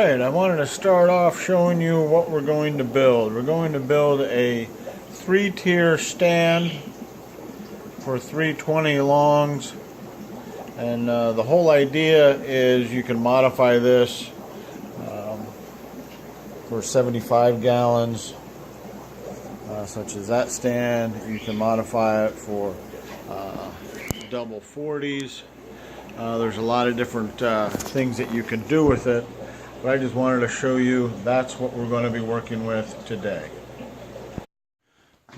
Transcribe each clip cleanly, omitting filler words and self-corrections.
Alright, I wanted to start off showing you what we're going to build. We're going to build a 3-tier stand for 320 longs, and the whole idea is you can modify this for 75 gallons, such as that stand. You can modify it for double 40s. There's a lot of different things that you can do with it, but I just wanted to show you that's what we're going to be working with today.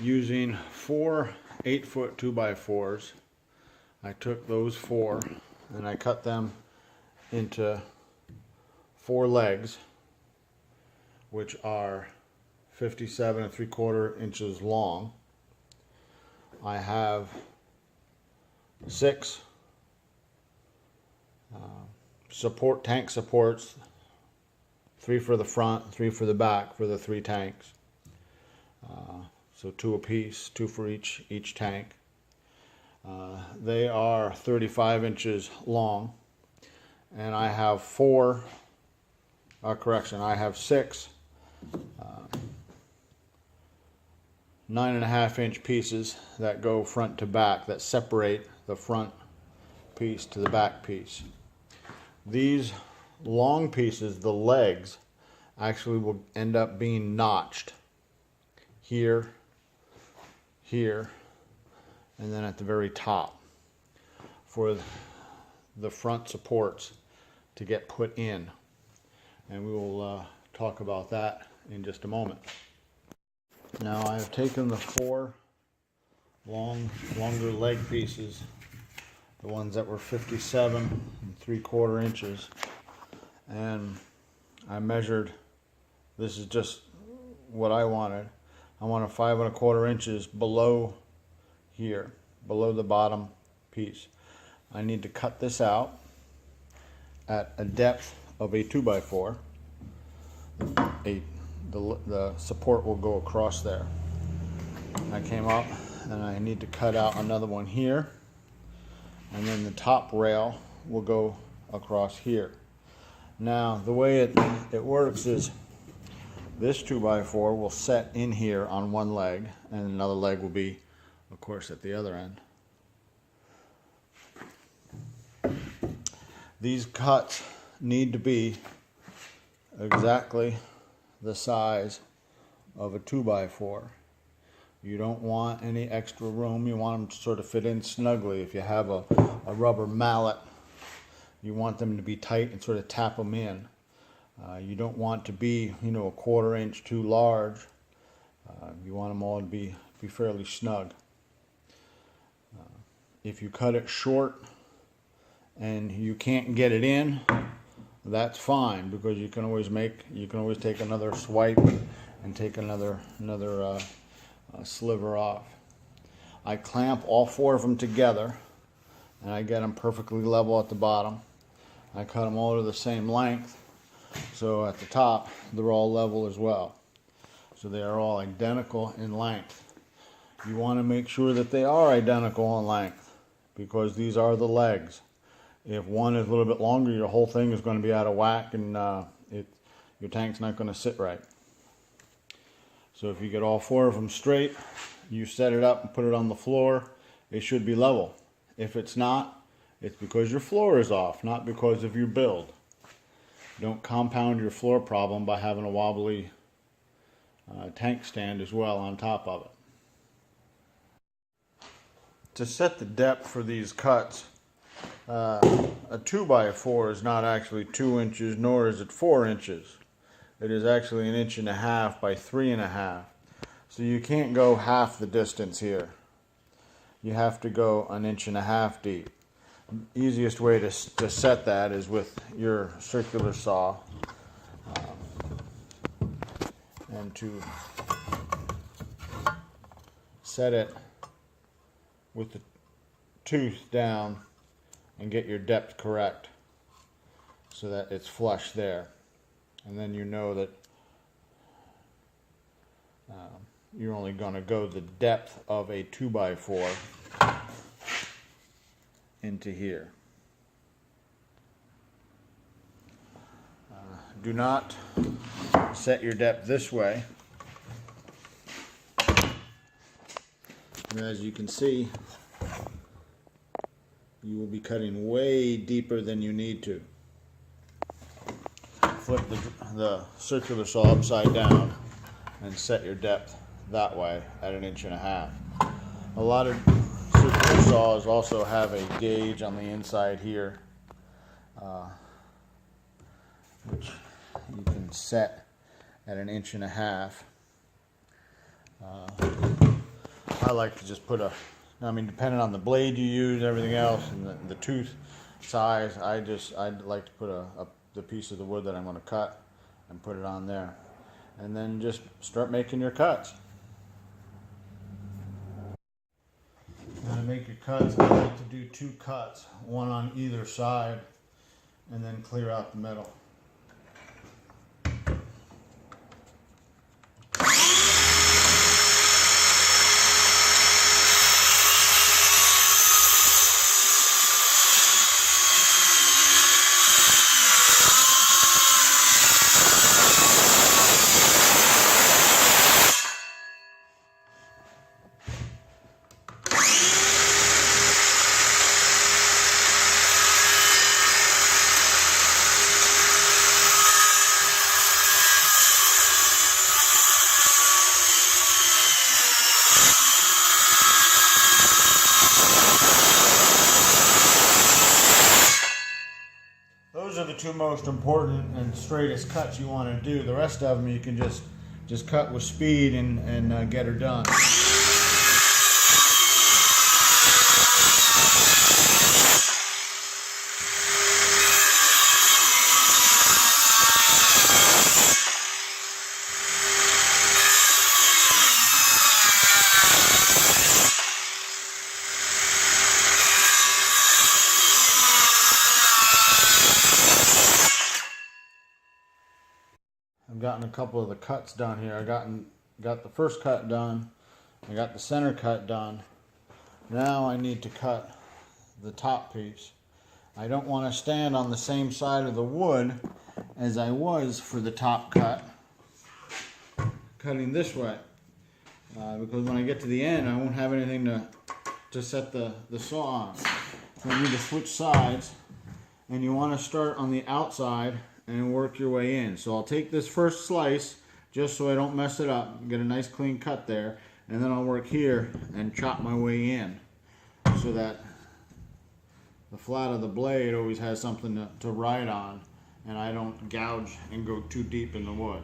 Using 4 8-foot 2x4s, I took those 4 and I cut them into 4 legs, which are 57 3/4 inches long. I have 6 tank supports, 3 for the front, 3 for the back for the 3 tanks. So 2 apiece, 2 for each tank. They are 35 inches long, and I have 6 9.5-inch pieces that go front to back, that separate the front piece to the back piece. These long pieces, the legs, actually will end up being notched here, here, and then at the very top for the front supports to get put in. And we will talk about that in just a moment. Now I have taken the 4 longer leg pieces, the ones that were 57 3/4 inches, and I measured. This is just what I wanted. I want 5 1/4 inches below here, below the bottom piece. I need to cut this out at a depth of a 2x4. The support will go across there. I came up and I need to cut out another one here, and then the top rail will go across here. Now the way it works is this 2x4 will set in here on one leg, and another leg will be, of course, at the other end. These cuts need to be exactly the size of a 2x4. You don't want any extra room. You want them to sort of fit in snugly. If you have a rubber mallet, you want them to be tight and sort of tap them in. You don't want to be, a 1/4 inch too large. You want them all to be fairly snug. If you cut it short and you can't get it in, that's fine, because you can always take another swipe and take another sliver off. I clamp all 4 of them together, and I get them perfectly level at the bottom. I cut them all to the same length, so at the top they're all level as well. So they are all identical in length. You want to make sure that they are identical in length, because these are the legs. If one is a little bit longer, your whole thing is going to be out of whack, and your tank's not going to sit right. So if you get all 4 of them straight, you set it up and put it on the floor, it should be level. If it's not, it's because your floor is off, not because of your build. Don't compound your floor problem by having a wobbly tank stand as well on top of it. To set the depth for these cuts, a 2x4 is not actually 2 inches, nor is it 4 inches. It is actually 1.5 inches by 3.5. So you can't go half the distance here. You have to go 1.5 inches deep. Easiest way to set that is with your circular saw, and to set it with the tooth down and get your depth correct so that it's flush there, and then you know that you're only going to go the depth of a 2x4 into here. do not set your depth this way. And as you can see, you will be cutting way deeper than you need to. Flip the circular saw upside down and set your depth that way at 1.5 inches. A lot of circular saws also have a gauge on the inside here, which you can set at 1.5 inches. I like to just put depending on the blade you use, everything else, and the tooth size, I'd like to put the piece of the wood that I'm going to cut and put it on there. And then just start making your cuts. Now to make your cuts, I like to do 2 cuts, one on either side, and then clear out the middle. Those are the 2 most important and straightest cuts you want to do. The rest of them you can just cut with speed and get her done. I've gotten a couple of the cuts done here. I got the first cut done. I got the center cut done. Now I need to cut the top piece. I don't want to stand on the same side of the wood as I was for the top cut, cutting this way, because when I get to the end I won't have anything to set the saw on. So I need to switch sides, and you want to start on the outside and work your way in. So I'll take this first slice just so I don't mess it up, get a nice clean cut there, and then I'll work here and chop my way in so that the flat of the blade always has something to ride on and I don't gouge and go too deep in the wood.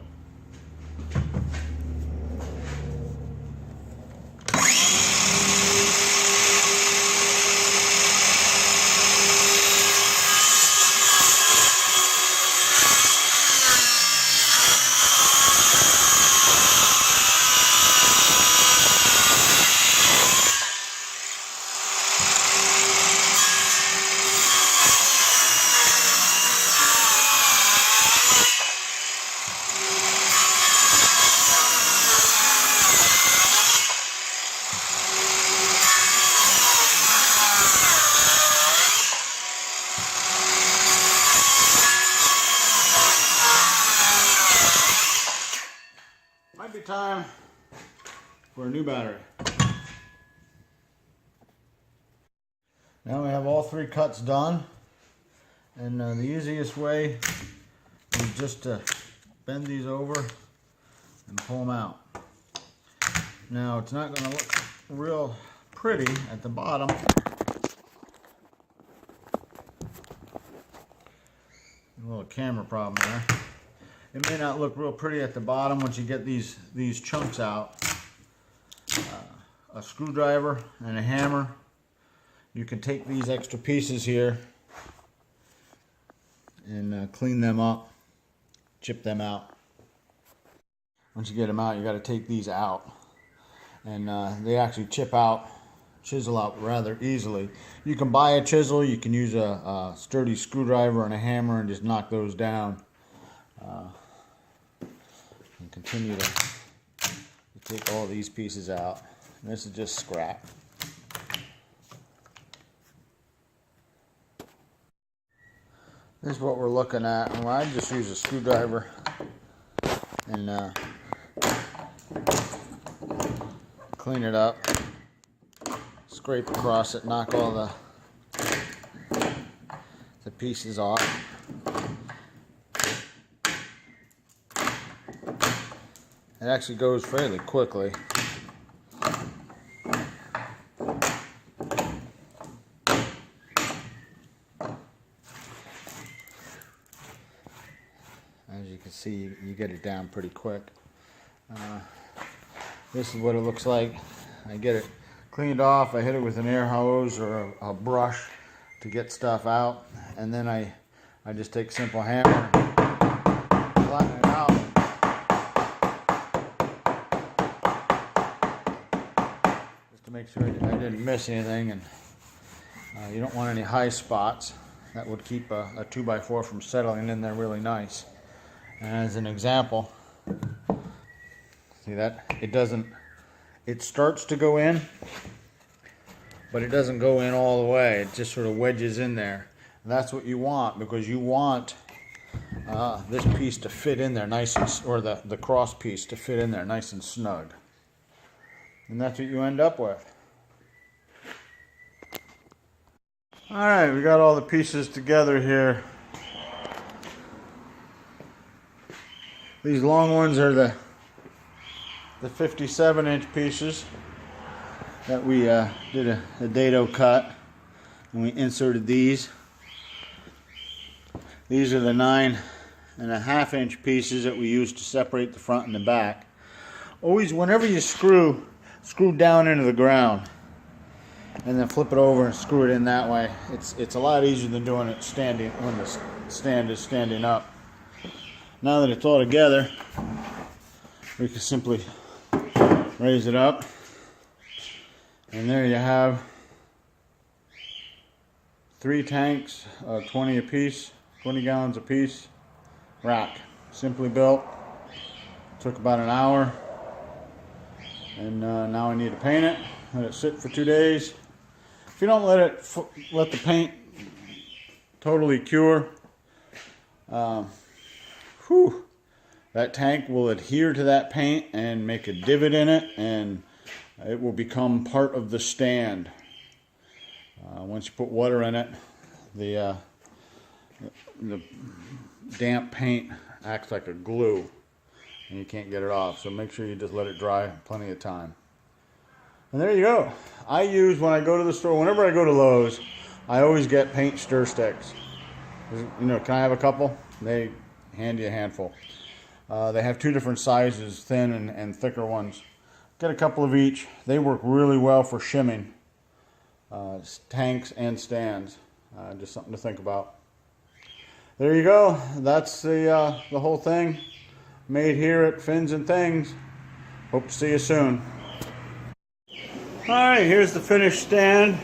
Might be time for a new battery. Now we have all 3 cuts done, and the easiest way is just to bend these over and pull them out. Now it's not going to look real pretty at the bottom. A little camera problem there. It may not look real pretty at the bottom once you get these chunks out. A screwdriver and a hammer. You can take these extra pieces here and clean them up, chip them out. Once you get them out, you got to take these out, and they actually chisel out rather easily. You can buy a chisel, you can use a sturdy screwdriver and a hammer and just knock those down. And continue to take all these pieces out. And this is just scrap. This is what we're looking at. Well, I just use a screwdriver and clean it up, scrape across it, knock all the pieces off. It actually goes fairly quickly. As you can see, you get it down pretty quick. This is what it looks like. I get it cleaned off. I hit it with an air hose or a brush to get stuff out, and then I just take a simple hammer, flatten it out. Just to make sure I didn't miss anything, and you don't want any high spots. That would keep a 2x4 from settling in there really nice. And as an example, see that? It starts to go in, but it doesn't go in all the way. It just sort of wedges in there. And that's what you want, because you want this piece to fit in there nice and, or the cross piece to fit in there nice and snug. And that's what you end up with. Alright, we got all the pieces together here. These long ones are the 57-inch pieces that we did a dado cut, and we inserted these. These are the 9.5-inch pieces that we use to separate the front and the back. Always, whenever you screw down into the ground and then flip it over and screw it in that way. It's a lot easier than doing it standing when the stand is standing up. Now that it's all together, we can simply raise it up, and there you have 3 tanks, 20 apiece, 20 gallons apiece, rack. Simply built. Took about an hour, and now I need to paint it. Let it sit for 2 days. If you don't let the paint totally cure, that tank will adhere to that paint and make a divot in it, and it will become part of the stand. Once you put water in it, the damp paint acts like a glue, and you can't get it off. So make sure you just let it dry plenty of time. And there you go. I use, when I go to the store, whenever I go to Lowe's, I always get paint stir sticks. You know, can I have a couple? They hand you a handful. They have 2 different sizes, thin and thicker ones. Get a couple of each. They work really well for shimming tanks and stands. Just something to think about. There you go. That's the whole thing made here at Fins and Things. Hope to see you soon. Alright, here's the finished stand.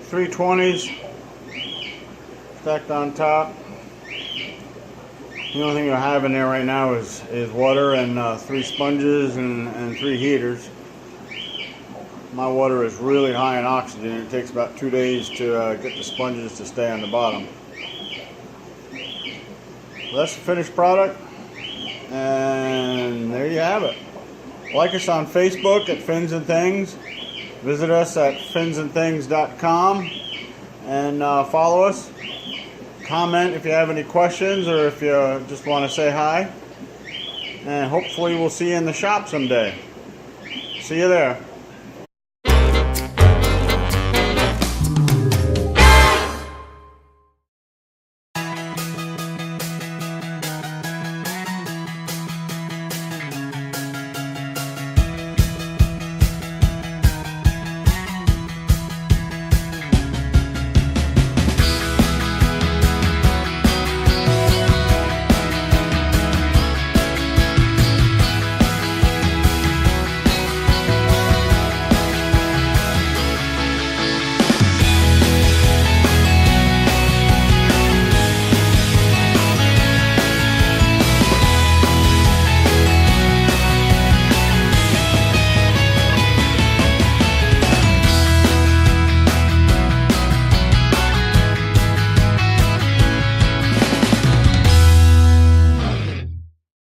320s stacked on top. The only thing I have in there right now is water and 3 sponges and 3 heaters. My water is really high in oxygen. It takes about 2 days to get the sponges to stay on the bottom. Well, that's the finished product, and there you have it. Like us on Facebook at Fins and Things. Visit us at finsandthings.com and follow us. Comment if you have any questions or if you just want to say hi. And hopefully we'll see you in the shop someday. See you there.